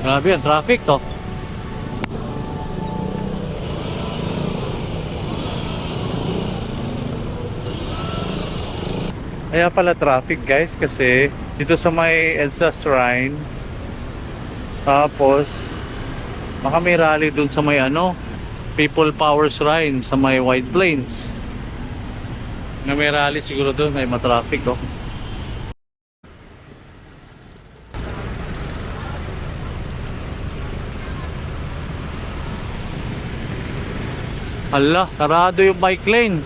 Grabe ang traffic to. Kaya pala traffic guys kasi dito sa may Elsa Shrine. Tapos baka may rally dun sa may ano, People Power Shrine sa may White Plains. Na may rally siguro dun, may matraffic oh. Hala, sarado yung bike lane.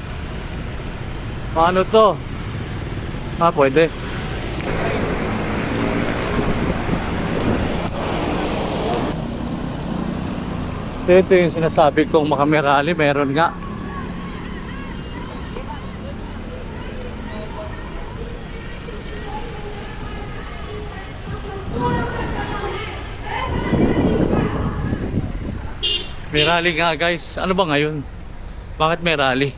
Paano to? Ah, pwede. Ito yung sinasabi kong makamerali, meron nga. May rally nga guys. Ano ba ngayon? Bakit may rally?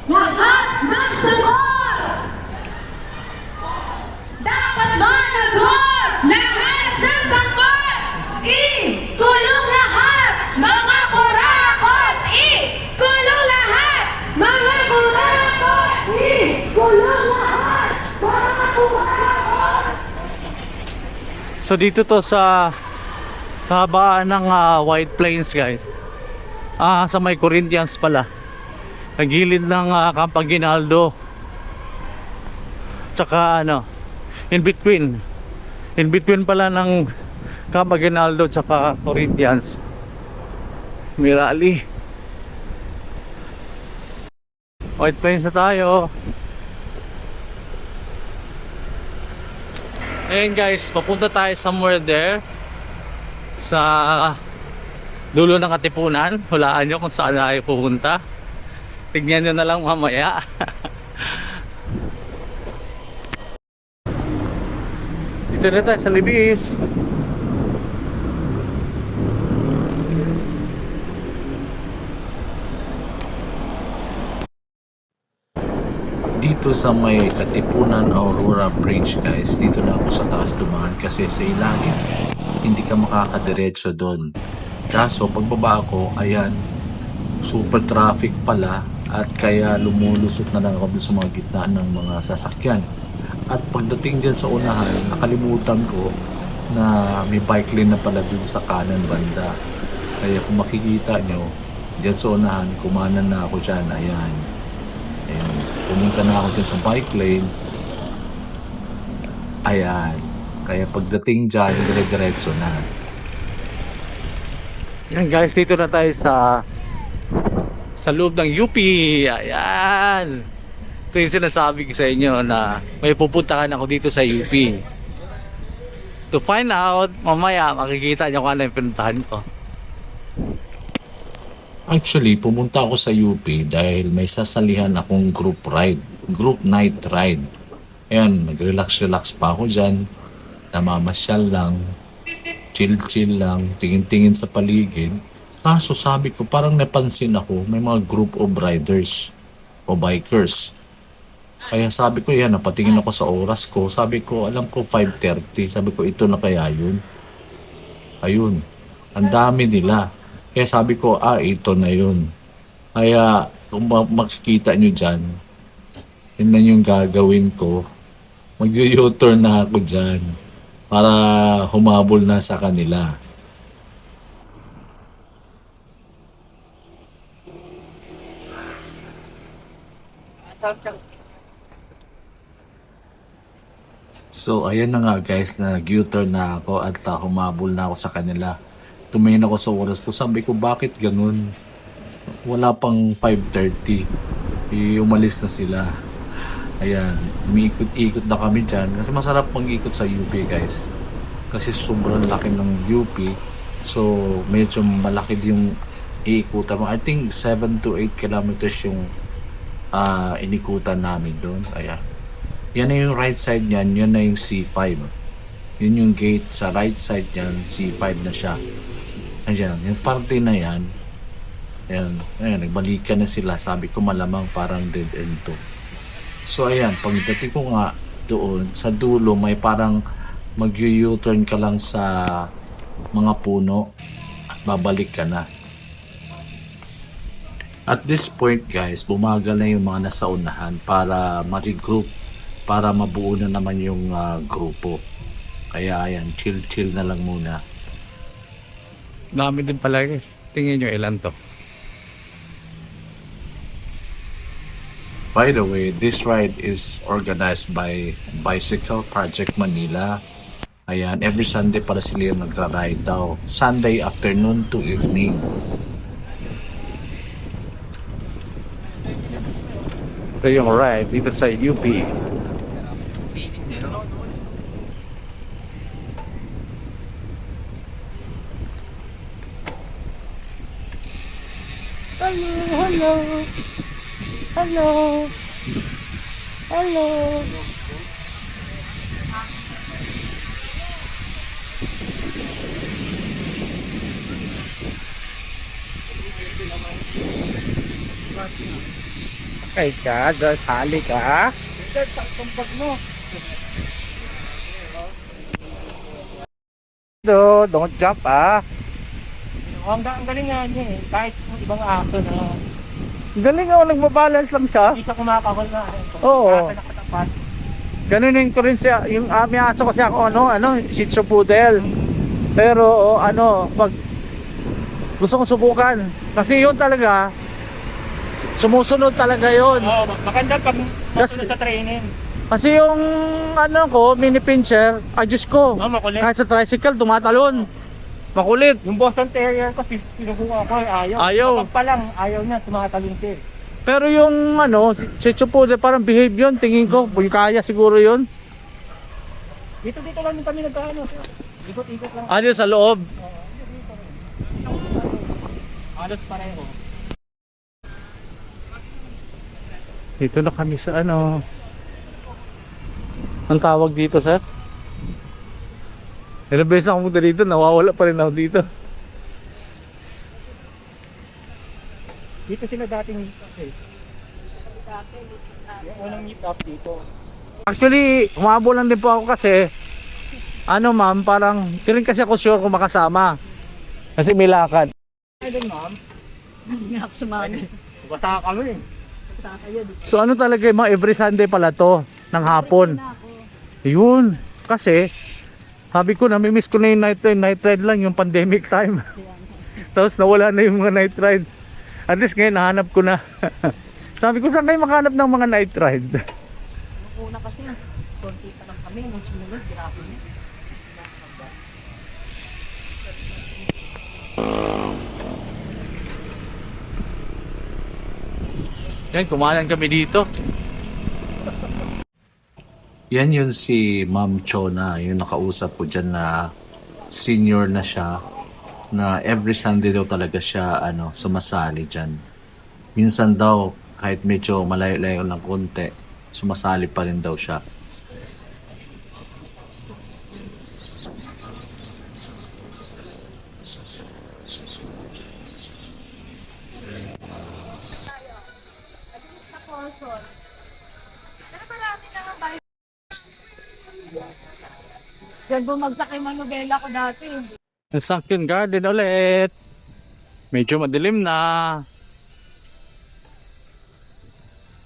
Lahat ng sabor! Dapat managot! Lahat ng sangkot! I-kulong lahat! Mga kurakot! I-kulong lahat! Mga kurakot! I-kulong lahat! Mga kurakot! So dito to sa habaan ng White Plains guys. Sa may Corinthians pala. Nagilid ng Campaginaldo. Tsaka ano, in between pala ng Campaginaldo tsaka Corinthians. May rally. White Plains na tayo. Ayun guys, papunta tayo somewhere there sa dulo ng Katipunan. Hulaan nyo kung saan tayo pupunta. Tignan nyo na lang mamaya. Dito na tayo sa Libis. Dito sa may Katipunan Aurora Bridge guys, dito na ako sa taas dumaan kasi sa ilalim hindi ka makakadiretso doon. Kaso pagbaba ko, ayan, super traffic pala at kaya lumulusot na lang ako doon sa mga gitna ng mga sasakyan. At pagdating dyan sa unahan, nakalimutan ko na may bike lane na pala doon sa kanan banda. Kaya kung makikita nyo, dyan sa unahan, kumanan na ako dyan, ayan. Ayan, pumunta na ako dyan sa bike lane. Ayan. Kaya pagdating dyan, dire-diretso na. Yan guys, dito na tayo sa loob ng UP. Ayan. Ito yung sinasabi ko sa inyo na may pupuntahan ako dito sa UP. To find out, mamaya makikita nyo kung ano yung pinuntahan ko. Actually, pumunta ako sa UP dahil may sasalihan akong group ride. Group night ride. Ayan, nag-relax-relax pa ako dyan. Namamasyal lang. Chill-chill lang. Tingin-tingin sa paligid. Kaso sabi ko, parang napansin ako, may mga group of riders o bikers. Kaya sabi ko, yan, napatingin ako sa oras ko. Sabi ko, alam ko 5:30. Sabi ko, ito na kaya yun? Ayun. Ang dami nila. Kaya sabi ko, ito na yun. Kaya, kung makikita nyo dyan, yun na yung gagawin ko. Mag-u-turn na ako dyan para humabol na sa kanila. So, ayan na nga guys, nag-u-turn na ako at humabol na ako sa kanila. Tumingin ako sa oras ko, sabi ko, bakit ganun? Wala pang 5:30. Umalis na sila. Ayan, umiikot-ikot na kami dyan. Kasi masarap pang-ikot sa UP guys. Kasi sobrang laki ng UP. So, medyo malaki yung iikutan mo. I think 7 to 8 kilometers yung inikutan namin doon. Ayan. Yan na yung right side niyan, yan na yung C5. Yun yung gate sa right side niyan, C5 na siya. Ayan, yung parte na yan. Ayan, nagbalikan na sila. Sabi ko malamang parang dead end to. So ayan, pagdating ko nga, doon. Sa dulo may parang mag-u-turn ka lang sa mga puno at babalik ka na. At this point guys, bumagal na yung mga nasa unahan para ma-regroup, para mabuo na naman yung grupo. Kaya ayan, chill na lang muna. Dami din pala guys. Tingin nyo ilan to. By the way, this ride is organized by Bicycle Project Manila. Ayan, every Sunday para sila yung nagra-ride daw. Sunday afternoon to evening. Ito yung ride dito sa UP. Okay ka, just hali ka. Don't jump Ang galing nga niya eh. Kahit yung ibang aso na Galing nagbabalance lang siya. hindi siya kumakahol na. Oo. Nakatapat. Ganunin ko rin siya, yung aming aso kasi ako Shih Tzu Poodle. Pero pag gusto kong subukan, kasi yun talaga, sumusunod talaga yun. Oo, maganda pag Kasi- masunod sa training. Kasi yung mini pincher, Diyos ko, Oo, makulit. kahit sa tricycle, tumatalon. Makulit. Yung Boston Terrier ko, sinubukan ko, ayaw. Ayaw. Kapag pa lang, ayaw niya, tumatalon siya. Pero yung Shih Tzu Poodle, parang behave yun, tingin ko, kaya siguro yun. Dito lang yung kami nagkaano. Ikot-ikot lang. Sa loob. Halos pareho. Dito na kami sa ang tawag dito, sir? Ilang beses ako punta dito, nawawala pa rin ako dito. Dito sila dating meet up eh. Yung unang meet up dito. Actually, humabol lang din po ako kasi ma'am, parang hindi rin kasi ako sure kung makasama. Kasi may lakad. Ay din ma'am. Hindi ako sumali. Basta kami. So talaga yung mga every Sunday pala to ng hapon. Yun. Kasi sabi ko namimiss ko na yung night ride lang yung pandemic time. Tapos nawala na yung mga night ride. At least ngayon nahanap ko na. Sabi ko saan kayo makahanap ng mga night ride? Una kasi, konti pa lang kami. Nung sumunod, grabe na. Yan, kumanan kami dito. Yan yun si Ma'am Chona, yung nakausap ko dyan na senior na siya, na every Sunday daw talaga siya sumasali dyan. Minsan daw, kahit medyo malayo-layo ng konti, sumasali pa rin daw siya. Diyan bumagsak yung manubela ko dati. Sunken Garden ulit. Medyo madilim na.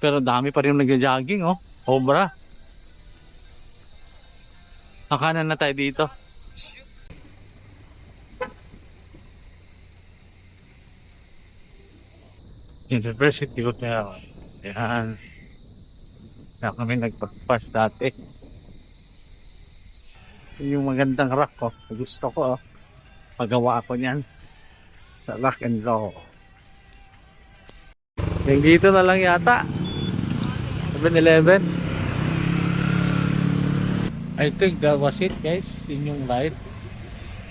Pero dami pa rin nagja-jogging Obra. Nakanan na tayo dito. University Hotel. Yan. Kaya kami nagpagpas dati. Yung magandang rock gusto ko pagawa ako niyan sa rock and roll. Yung dito na lang yata 7-Eleven. I think that was it guys, yun yung ride.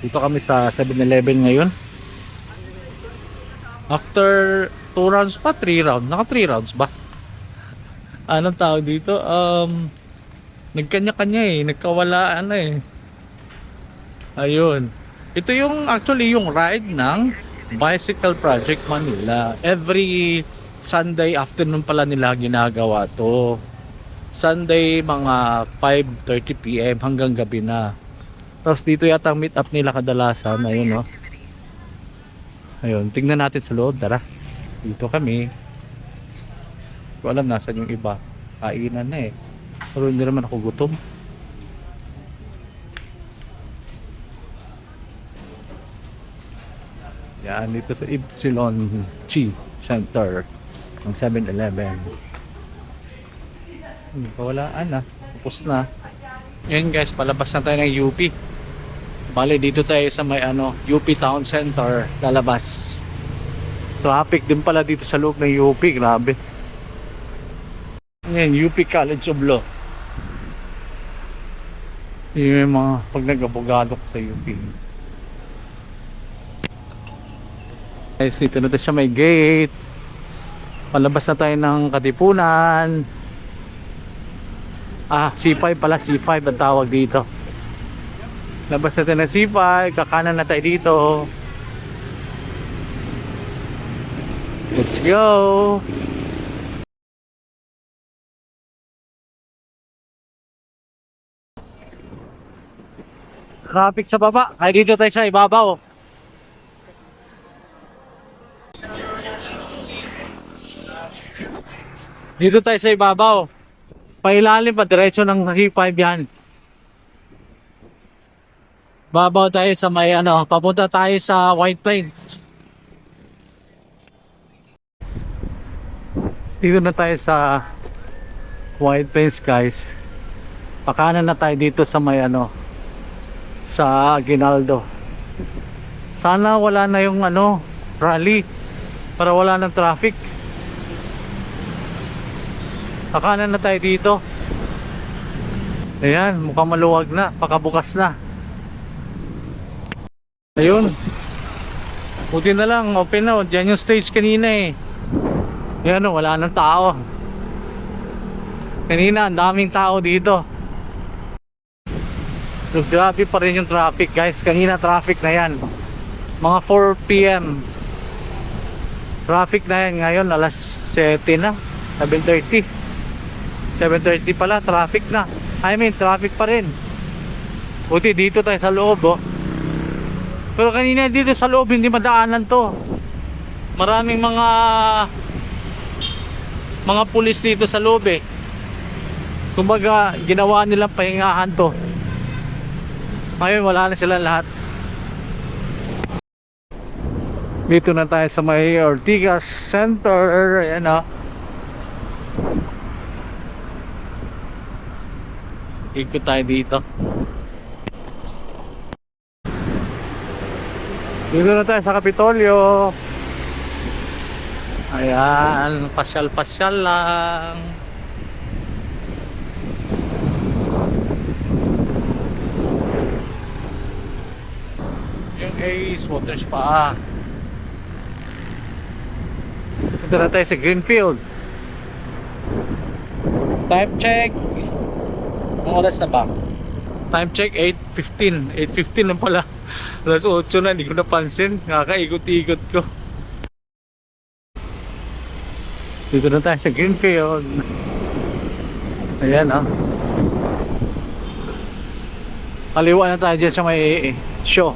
Dito kami sa 7-Eleven ngayon. After 2 rounds pa, 3 rounds, naka 3 rounds ba? Anong tawag dito? Nagkanya-kanya nagkawalaan Ayun. Ito yung actually yung ride ng Bicycle Project Manila. Every Sunday afternoon pala nila ginagawa to. Sunday mga 5:30 PM hanggang gabi na. Tapos dito yata ang meet up nila kadalasan. Ayun, no? Ayun, tingnan natin sa loob. Tara. Dito kami. Hindi ko alam nasan yung iba. Kainan na eh. Pero hindi naman ako gutom. Yan, dito sa Epsilon Chi Center ng 7-Eleven. Kawalaan na. Tapos na. Yan guys, palabas na tayo ng UP. Bale, dito tayo sa may UP Town Center. Lalabas. Traffic din pala dito sa loob ng UP. Grabe. Yan, UP College of Law. Yung mga pag nag-abogado ko sa UP. Guys, dito na tayo siya may gate. Palabas na tayo ng Katipunan. C5 pala, C5 ang tawag dito. Labas na tayo ng C5, kakanan na tayo dito. Let's go! Traffic sa baba, kaya dito tayo sa ibabaw. Dito tayo sa ibabaw. Pailalim pa, diretso ng C5 yan. Babaw tayo sa may papunta tayo sa White Plains. Dito na tayo sa White Plains guys. Pakanan na tayo dito sa may sa Aguinaldo. Sana wala na yung rally para wala ng traffic. Pakanan na tayo dito. Ayan, mukhang maluwag na, pakabukas na. Ayun. Buti na lang, open na. Diyan yung stage kanina eh. Ayan, wala nang tao. Kanina, ang daming tao dito. So, grabe pa rin yung traffic guys. Kanina traffic na yan. Mga 4 PM. Traffic na yan ngayon, alas 7 na. 7:30. 7:30 pala, traffic na. I mean, traffic pa rin. Buti dito tayo sa loob, oh. Pero kanina dito sa loob, hindi madaanan to. Maraming mga pulis dito sa loob, eh. Kumbaga, ginawa nilang pahingahan to. Ngayon, wala na sila lahat. Dito na tayo sa may Ortigas Center. Ayan, oh. Ikot tayo dito. Dito na tayo sa Kapitolyo. Ayan, pasyal-pasyal lang. Yung Ace Water Spa. Dito na tayo sa Greenfield. Time check. Ang oras na ba? Time check 8:15. 8:15 lang pala. Alas 8 na, hindi ko napansin. Nakakaikot-ikot ko. Dito na tayo sa Greenfield. Ayan, Kaliwa na tayo dyan sa may show.